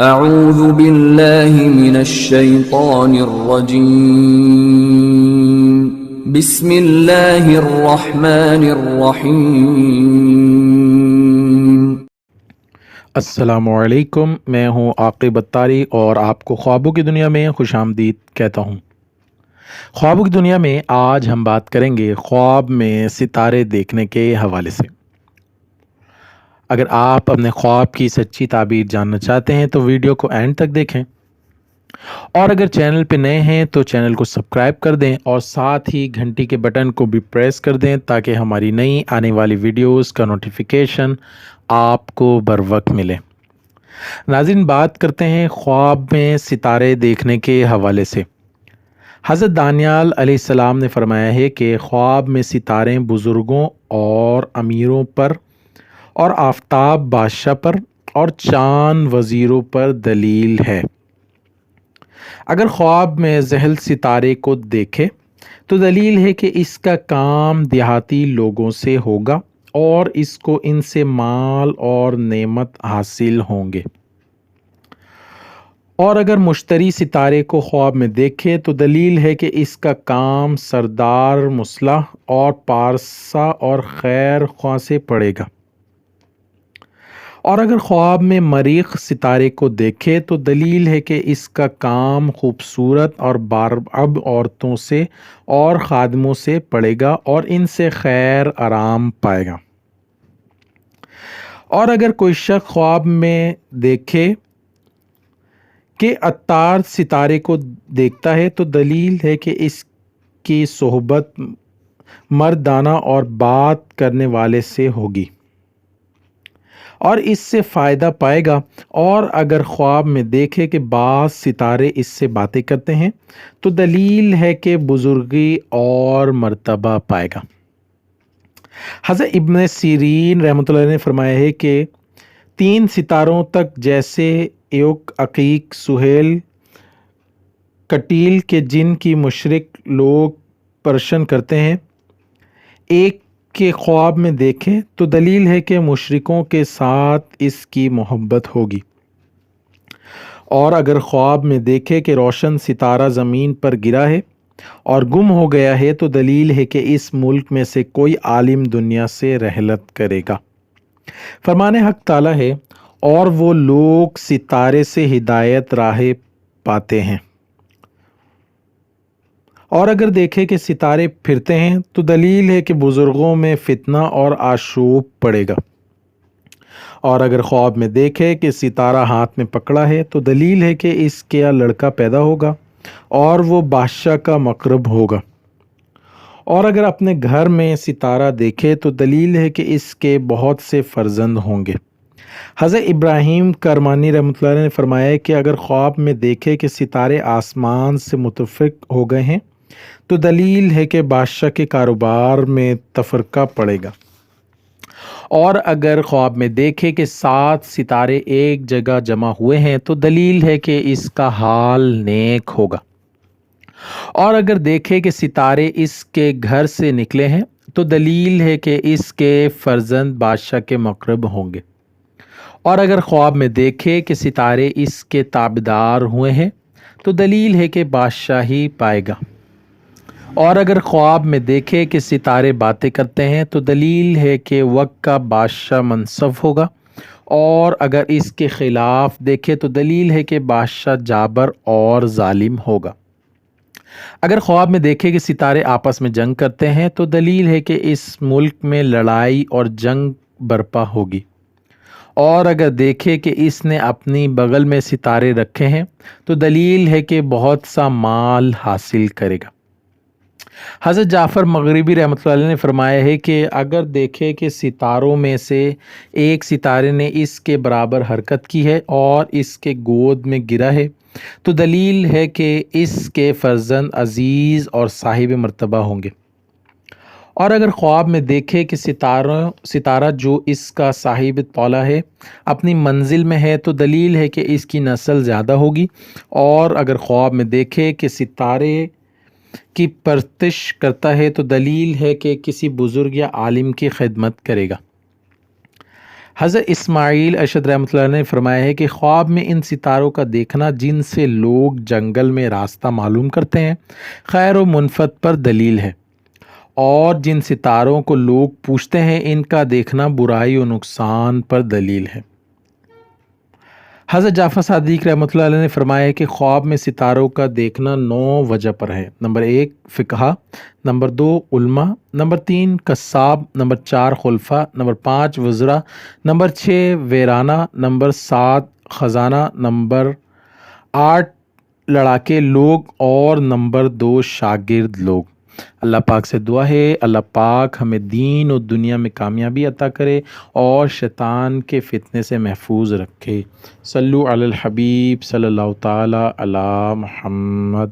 اعوذ باللہ من الشیطان الرجیم بسم اللہ الرحمن الرحیم۔ السلام علیکم، میں ہوں عاقب اتاری اور آپ کو خوابوں کی دنیا میں خوش آمدید کہتا ہوں۔ خوابوں کی دنیا میں آج ہم بات کریں گے خواب میں ستارے دیکھنے کے حوالے سے۔ اگر آپ اپنے خواب کی سچی تعبیر جاننا چاہتے ہیں تو ویڈیو کو اینڈ تک دیکھیں، اور اگر چینل پہ نئے ہیں تو چینل کو سبسکرائب کر دیں اور ساتھ ہی گھنٹی کے بٹن کو بھی پریس کر دیں تاکہ ہماری نئی آنے والی ویڈیوز کا نوٹیفیکیشن آپ کو بر وقت ملے۔ ناظرین، بات کرتے ہیں خواب میں ستارے دیکھنے کے حوالے سے۔ حضرت دانیال علیہ السلام نے فرمایا ہے کہ خواب میں ستارے بزرگوں اور امیروں پر اور آفتاب بادشاہ پر اور چاند وزیروں پر دلیل ہے۔ اگر خواب میں ذیل ستارے کو دیکھے تو دلیل ہے کہ اس کا کام دیہاتی لوگوں سے ہوگا اور اس کو ان سے مال اور نعمت حاصل ہوں گے۔ اور اگر مشتری ستارے کو خواب میں دیکھے تو دلیل ہے کہ اس کا کام سردار مصلح اور پارسا اور خیر خواہ سے پڑے گا۔ اور اگر خواب میں مریخ ستارے کو دیکھے تو دلیل ہے کہ اس کا کام خوبصورت اور بارب عورتوں سے اور خادموں سے پڑے گا اور ان سے خیر آرام پائے گا۔ اور اگر کوئی شخص خواب میں دیکھے کہ عطار ستارے کو دیکھتا ہے تو دلیل ہے کہ اس کی صحبت مردانہ اور بات کرنے والے سے ہوگی اور اس سے فائدہ پائے گا۔ اور اگر خواب میں دیکھے کہ بعض ستارے اس سے باتیں کرتے ہیں تو دلیل ہے کہ بزرگی اور مرتبہ پائے گا۔ حضرت ابن سیرین رحمۃ اللہ نے فرمایا ہے کہ 3 ستاروں تک جیسے ایوک، عقیق، سہیل، کٹیل کے جن کی مشرق لوگ پرشن کرتے ہیں، ایک کے خواب میں دیکھیں تو دلیل ہے کہ مشرکوں کے ساتھ اس کی محبت ہوگی۔ اور اگر خواب میں دیکھے کہ روشن ستارہ زمین پر گرا ہے اور گم ہو گیا ہے تو دلیل ہے کہ اس ملک میں سے کوئی عالم دنیا سے رحلت کرے گا۔ فرمان حق تعالی ہے، اور وہ لوگ ستارے سے ہدایت راہ پاتے ہیں۔ اور اگر دیکھے کہ ستارے پھرتے ہیں تو دلیل ہے کہ بزرگوں میں فتنہ اور آشوب پڑے گا۔ اور اگر خواب میں دیکھے کہ ستارہ ہاتھ میں پکڑا ہے تو دلیل ہے کہ اس کا لڑکا پیدا ہوگا اور وہ بادشاہ کا مقرب ہوگا۔ اور اگر اپنے گھر میں ستارہ دیکھے تو دلیل ہے کہ اس کے بہت سے فرزند ہوں گے۔ حضرت ابراہیم کرمانی رحمۃ اللہ نے فرمایا کہ اگر خواب میں دیکھے کہ ستارے آسمان سے متفق ہو گئے ہیں تو دلیل ہے کہ بادشاہ کے کاروبار میں تفرقہ پڑے گا۔ اور اگر خواب میں دیکھے کہ 7 ستارے ایک جگہ جمع ہوئے ہیں تو دلیل ہے کہ اس کا حال نیک ہوگا۔ اور اگر دیکھے کہ ستارے اس کے گھر سے نکلے ہیں تو دلیل ہے کہ اس کے فرزند بادشاہ کے مقرب ہوں گے۔ اور اگر خواب میں دیکھے کہ ستارے اس کے تابعدار ہوئے ہیں تو دلیل ہے کہ بادشاہی پائے گا۔ اور اگر خواب میں دیکھے کہ ستارے باتیں کرتے ہیں تو دلیل ہے کہ وقت کا بادشاہ منصف ہوگا۔ اور اگر اس کے خلاف دیکھے تو دلیل ہے کہ بادشاہ جابر اور ظالم ہوگا۔ اگر خواب میں دیکھے کہ ستارے آپس میں جنگ کرتے ہیں تو دلیل ہے کہ اس ملک میں لڑائی اور جنگ برپا ہوگی۔ اور اگر دیکھے کہ اس نے اپنی بغل میں ستارے رکھے ہیں تو دلیل ہے کہ بہت سا مال حاصل کرے گا۔ حضرت جعفر مغربی رحمۃ اللہ علیہ نے فرمایا ہے کہ اگر دیکھے کہ ستاروں میں سے ایک ستارے نے اس کے برابر حرکت کی ہے اور اس کے گود میں گرا ہے تو دلیل ہے کہ اس کے فرزند عزیز اور صاحب مرتبہ ہوں گے۔ اور اگر خواب میں دیکھے کہ ستارہ جو اس کا صاحب طالع ہے اپنی منزل میں ہے تو دلیل ہے کہ اس کی نسل زیادہ ہوگی۔ اور اگر خواب میں دیکھے کہ ستارے کی پرستش کرتا ہے تو دلیل ہے کہ کسی بزرگ یا عالم کی خدمت کرے گا۔ حضرت اسماعیل ارشد رحمۃ اللہ علیہ نے فرمایا ہے کہ خواب میں ان ستاروں کا دیکھنا جن سے لوگ جنگل میں راستہ معلوم کرتے ہیں خیر و منفعت پر دلیل ہے، اور جن ستاروں کو لوگ پوچھتے ہیں ان کا دیکھنا برائی و نقصان پر دلیل ہے۔ حضرت جعفر صادق رحمۃ اللہ علیہ نے فرمایا ہے کہ خواب میں ستاروں کا دیکھنا 9 وجہ پر ہے۔ نمبر 1 فقہ، نمبر 2 علماء، نمبر 3 قصاب، نمبر 4 خلفاء، نمبر 5 وزراء، نمبر 6 ویرانہ، نمبر 7 خزانہ، نمبر 8 لڑاکے لوگ، اور نمبر 2 شاگرد لوگ۔ اللہ پاک سے دعا ہے اللہ پاک ہمیں دین اور دنیا میں کامیابی عطا کرے اور شیطان کے فتنے سے محفوظ رکھے۔ صلو علی الحبیب صلی اللہ تعالی علی محمد۔